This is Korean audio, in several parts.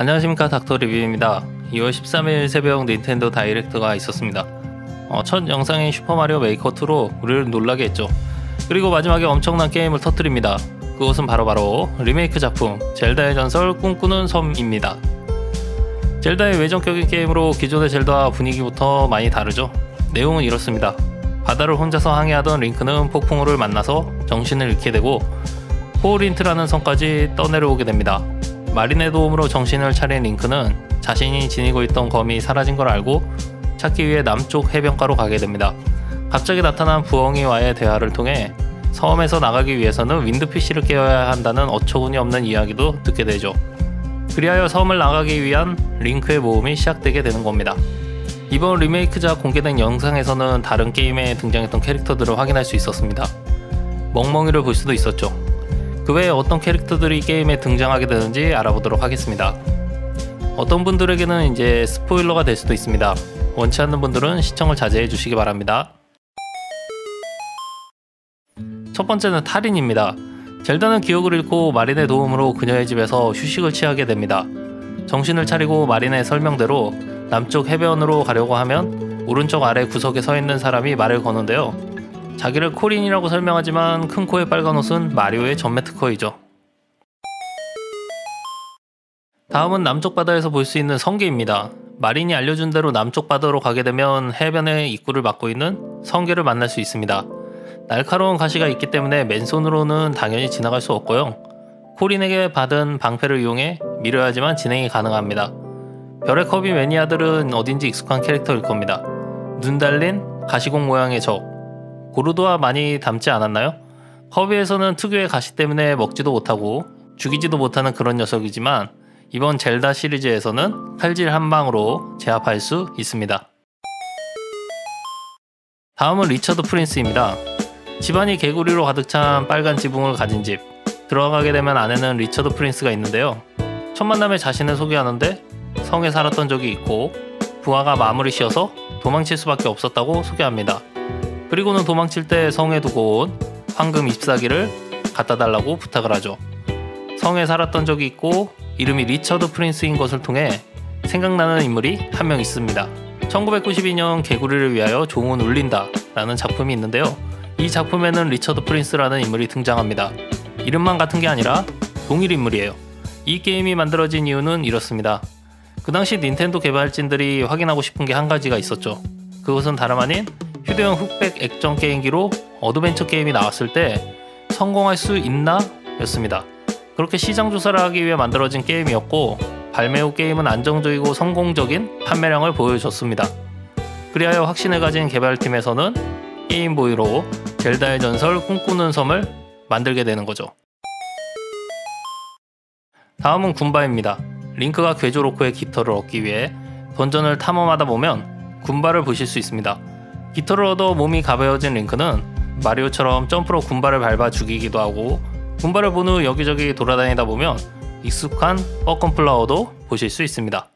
안녕하십니까, 닥터 리뷰입니다. 2월 13일 새벽 닌텐도 다이렉트가 있었습니다. 첫 영상인 슈퍼마리오 메이커2로 우리를 놀라게 했죠. 그리고 마지막에 엄청난 게임을 터뜨립니다. 그것은 바로 리메이크 작품 젤다의 전설 꿈꾸는 섬입니다. 젤다의 외전격인 게임으로 기존의 젤다와 분위기부터 많이 다르죠. 내용은 이렇습니다. 바다를 혼자서 항해하던 링크는 폭풍우를 만나서 정신을 잃게 되고 포린트라는 섬까지 떠내려오게 됩니다. 마린의 도움으로 정신을 차린 링크는 자신이 지니고 있던 검이 사라진 걸 알고 찾기 위해 남쪽 해변가로 가게 됩니다. 갑자기 나타난 부엉이와의 대화를 통해 섬에서 나가기 위해서는 윈드피쉬를 깨워야 한다는 어처구니 없는 이야기도 듣게 되죠. 그리하여 섬을 나가기 위한 링크의 모험이 시작되게 되는 겁니다. 이번 리메이크작 공개된 영상에서는 다른 게임에 등장했던 캐릭터들을 확인할 수 있었습니다. 멍멍이를 볼 수도 있었죠. 그 외에 어떤 캐릭터들이 게임에 등장하게 되는지 알아보도록 하겠습니다. 어떤 분들에게는 이제 스포일러가 될 수도 있습니다. 원치 않는 분들은 시청을 자제해 주시기 바랍니다. 첫 번째는 타린입니다. 젤다는 기억을 잃고 마린의 도움으로 그녀의 집에서 휴식을 취하게 됩니다. 정신을 차리고 마린의 설명대로 남쪽 해변으로 가려고 하면 오른쪽 아래 구석에 서 있는 사람이 말을 거는데요. 자기를 코린이라고 설명하지만 큰 코의 빨간 옷은 마리오의 전매 특허이죠. 다음은 남쪽 바다에서 볼 수 있는 성게입니다. 마린이 알려준 대로 남쪽 바다로 가게 되면 해변의 입구를 막고 있는 성게를 만날 수 있습니다. 날카로운 가시가 있기 때문에 맨손으로는 당연히 지나갈 수 없고요. 코린에게 받은 방패를 이용해 밀어야지만 진행이 가능합니다. 별의 커비 매니아들은 어딘지 익숙한 캐릭터일 겁니다. 눈 달린 가시공 모양의 적, 고르도와 많이 닮지 않았나요? 커비에서는 특유의 가시 때문에 먹지도 못하고 죽이지도 못하는 그런 녀석이지만 이번 젤다 시리즈에서는 칼질 한 방으로 제압할 수 있습니다. 다음은 리처드 프린스입니다. 집안이 개구리로 가득 찬 빨간 지붕을 가진 집. 들어가게 되면 안에는 리처드 프린스가 있는데요. 첫 만남에 자신을 소개하는데 성에 살았던 적이 있고 부하가 마무리 씌어서 도망칠 수밖에 없었다고 소개합니다. 그리고는 도망칠 때 성에 두고 온 황금 잎사귀를 갖다 달라고 부탁을 하죠. 성에 살았던 적이 있고 이름이 리처드 프린스인 것을 통해 생각나는 인물이 한 명 있습니다. 1992년 개구리를 위하여 종은 울린다 라는 작품이 있는데요. 이 작품에는 리처드 프린스라는 인물이 등장합니다. 이름만 같은 게 아니라 동일 인물이에요. 이 게임이 만들어진 이유는 이렇습니다. 그 당시 닌텐도 개발진들이 확인하고 싶은 게 한 가지가 있었죠. 그것은 다름 아닌 휴대용 흑백 액정 게임기로 어드벤처 게임이 나왔을 때 성공할 수 있나? 였습니다. 그렇게 시장 조사를 하기 위해 만들어진 게임이었고 발매 후 게임은 안정적이고 성공적인 판매량을 보여줬습니다. 그리하여 확신을 가진 개발팀에서는 게임보이로 젤다의 전설 꿈꾸는 섬을 만들게 되는 거죠. 다음은 군바입니다. 링크가 괴조로코의 깃털을 얻기 위해 던전을 탐험하다 보면 군바를 보실 수 있습니다. 깃털을 얻어 몸이 가벼워진 링크는 마리오처럼 점프로 군바를 밟아 죽이기도 하고 군바를 본 후 여기저기 돌아다니다 보면 익숙한 뻐끔플라워도 보실 수 있습니다.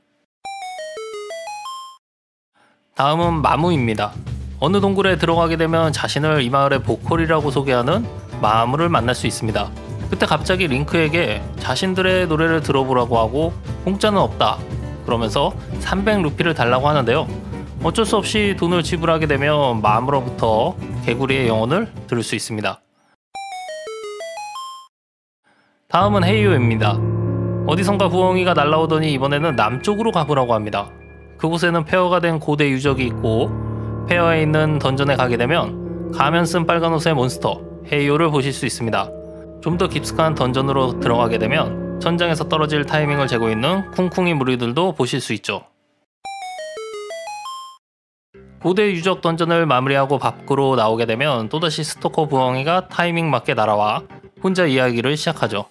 다음은 마무입니다. 어느 동굴에 들어가게 되면 자신을 이 마을의 보컬이라고 소개하는 마무를 만날 수 있습니다. 그때 갑자기 링크에게 자신들의 노래를 들어보라고 하고 공짜는 없다 그러면서 300루피를 달라고 하는데요. 어쩔 수 없이 돈을 지불하게 되면 마음으로부터 개구리의 영혼을 들을 수 있습니다. 다음은 헤이오입니다. 어디선가 부엉이가 날라오더니 이번에는 남쪽으로 가보라고 합니다. 그곳에는 폐허가 된 고대 유적이 있고 폐허에 있는 던전에 가게 되면 가면 쓴 빨간 옷의 몬스터 헤이오를 보실 수 있습니다. 좀 더 깊숙한 던전으로 들어가게 되면 천장에서 떨어질 타이밍을 재고 있는 쿵쿵이 무리들도 보실 수 있죠. 고대 유적 던전을 마무리하고 밖으로 나오게 되면 또다시 스토커 부엉이가 타이밍 맞게 날아와 혼자 이야기를 시작하죠.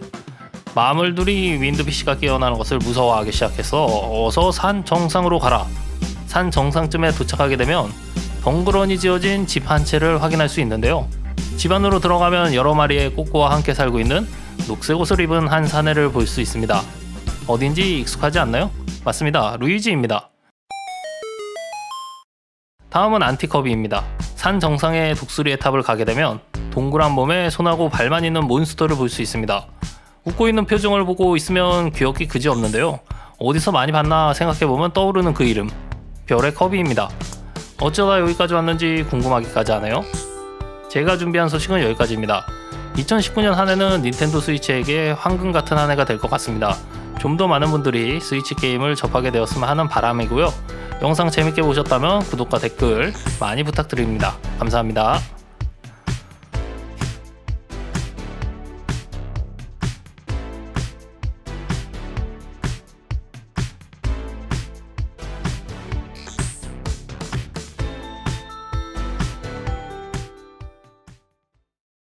마물들이 윈드피쉬가 깨어나는 것을 무서워하기 시작해서 어서 산 정상으로 가라. 산 정상쯤에 도착하게 되면 덩그러니 지어진 집 한 채를 확인할 수 있는데요. 집 안으로 들어가면 여러 마리의 꼬꼬와 함께 살고 있는 녹색 옷을 입은 한 사내를 볼 수 있습니다. 어딘지 익숙하지 않나요? 맞습니다. 루이지입니다. 다음은 안티커비입니다. 산 정상의 독수리의 탑을 가게 되면 동그란 몸에 손하고 발만 있는 몬스터를 볼 수 있습니다. 웃고 있는 표정을 보고 있으면 귀엽기 그지없는데요. 어디서 많이 봤나 생각해보면 떠오르는 그 이름, 별의 커비입니다. 어쩌다 여기까지 왔는지 궁금하기까지 하네요. 제가 준비한 소식은 여기까지입니다. 2019년 한 해는 닌텐도 스위치에게 황금 같은 한 해가 될 것 같습니다. 좀 더 많은 분들이 스위치 게임을 접하게 되었으면 하는 바람이고요. 영상 재밌게 보셨다면 구독과 댓글 많이 부탁드립니다. 감사합니다.